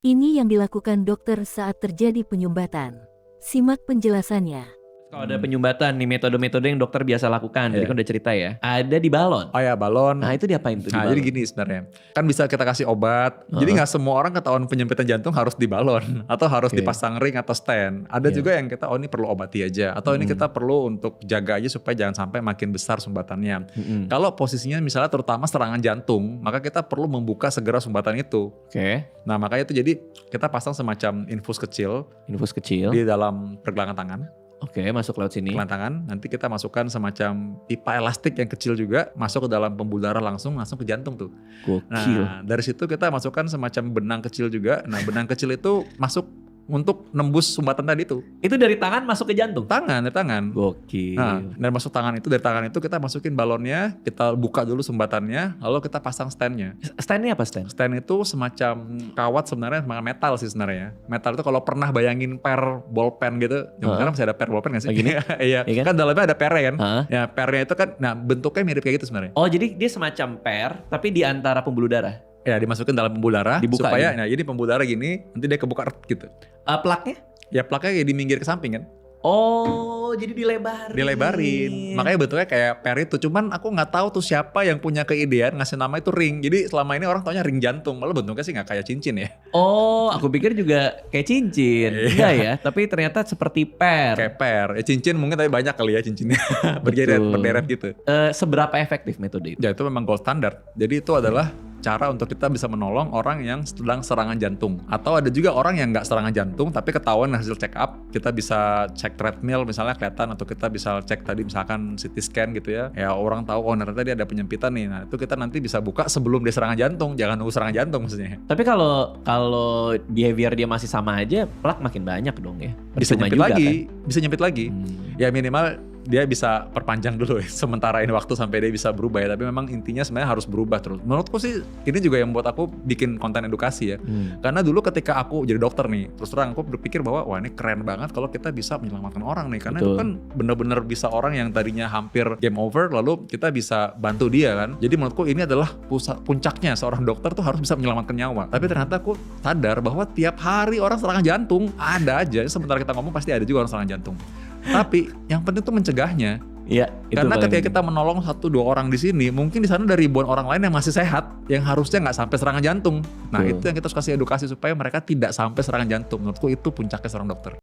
Ini yang dilakukan dokter saat terjadi penyumbatan. Simak penjelasannya. Kalau ada penyumbatan nih metode-metode yang dokter biasa lakukan, tadi kan udah cerita ya. Ada di balon. Oh ya, balon. Nah itu diapain tuh di Nah balon? jadi gini sebenarnya, kan bisa kita kasih obat. Jadi nggak semua orang ketahuan penyempitan jantung harus di balon atau harus dipasang ring atau stand. Ada juga yang kita ini perlu obati aja atau ini kita perlu untuk jaga aja supaya jangan sampai makin besar sumbatannya. Kalau posisinya misalnya terutama serangan jantung, maka kita perlu membuka segera sumbatan itu. Nah makanya itu jadi kita pasang semacam infus kecil di dalam pergelangan tangan. Masuk lewat sini. Pergelangan tangan, nanti kita masukkan semacam pipa elastik yang kecil juga, masuk ke dalam pembuluh darah langsung ke jantung tuh. Gokil. Nah dari situ kita masukkan semacam benang kecil juga. Nah benang kecil itu masuk untuk nembus sumbatan tadi tuh. Itu dari tangan masuk ke jantung? Dari tangan. Gokil. Nah dari tangan itu kita masukin balonnya, kita buka dulu sumbatannya, lalu kita pasang standnya. Stand-nya apa stand? Stand itu semacam kawat sebenarnya, semacam metal sih sebenarnya. Metal itu kalau pernah bayangin per bolpen gitu, sekarang masih ada per bolpen gak sih? Gini? Iya, kan dalamnya ada pernya kan. Ya pernya itu kan, nah bentuknya mirip kayak gitu sebenarnya. Oh jadi dia semacam per, tapi di antara pembuluh darah? Ya dimasukin dalam pembuluh darah, dibuka supaya nah ini pembuluh darah gini, nanti dia kebuka gitu. Plaknya? Ya plaknya kayak di minggir ke samping kan. Oh jadi Dilebarin. Makanya bentuknya kayak per itu. Cuman aku gak tahu tuh siapa yang punya keidean ngasih nama itu ring. Jadi selama ini orang taunya ring jantung. Malah bentuknya sih gak kayak cincin ya. Oh aku pikir juga kayak cincin. Enggak ya, tapi ternyata seperti per. Kayak per. Ya cincin mungkin tapi banyak kali ya cincinnya. Berderet gitu. Seberapa efektif metode itu? Ya itu memang gold standard. Jadi itu adalah cara untuk kita bisa menolong orang yang sedang serangan jantung. Atau ada juga orang yang gak serangan jantung tapi ketahuan hasil check up. Kita bisa cek treadmill misalnya kelihatan, atau kita bisa cek tadi misalkan CT scan gitu ya. Ya orang tahu ternyata dia ada penyempitan nih. Nah itu kita nanti bisa buka sebelum dia serangan jantung. Jangan nunggu serangan jantung maksudnya. Tapi kalau behavior dia masih sama aja, plak makin banyak dong ya. Bisa nyempit juga, lagi, kan? bisa nyempit lagi. Ya minimal dia bisa perpanjang dulu ya, sementara ini waktu sampai dia bisa berubah ya. Tapi memang intinya sebenarnya harus berubah terus. Menurutku sih ini juga yang buat aku bikin konten edukasi ya. Karena dulu ketika aku jadi dokter nih, terus terang aku berpikir bahwa wah ini keren banget kalau kita bisa menyelamatkan orang nih. Karena itu kan benar-benar bisa orang yang tadinya hampir game over, lalu kita bisa bantu dia kan. Jadi menurutku ini adalah puncaknya seorang dokter tuh harus bisa menyelamatkan nyawa. Tapi ternyata aku sadar bahwa tiap hari orang serangan jantung ada aja. Sebentar kita ngomong pasti ada juga orang serangan jantung. Tapi yang penting tuh mencegahnya. Iya. Karena ketika kita menolong 1-2 orang di sini, mungkin di sana ada ribuan orang lain yang masih sehat, yang harusnya nggak sampai serangan jantung. Nah itu yang kita harus kasih edukasi supaya mereka tidak sampai serangan jantung. Menurutku itu puncaknya seorang dokter.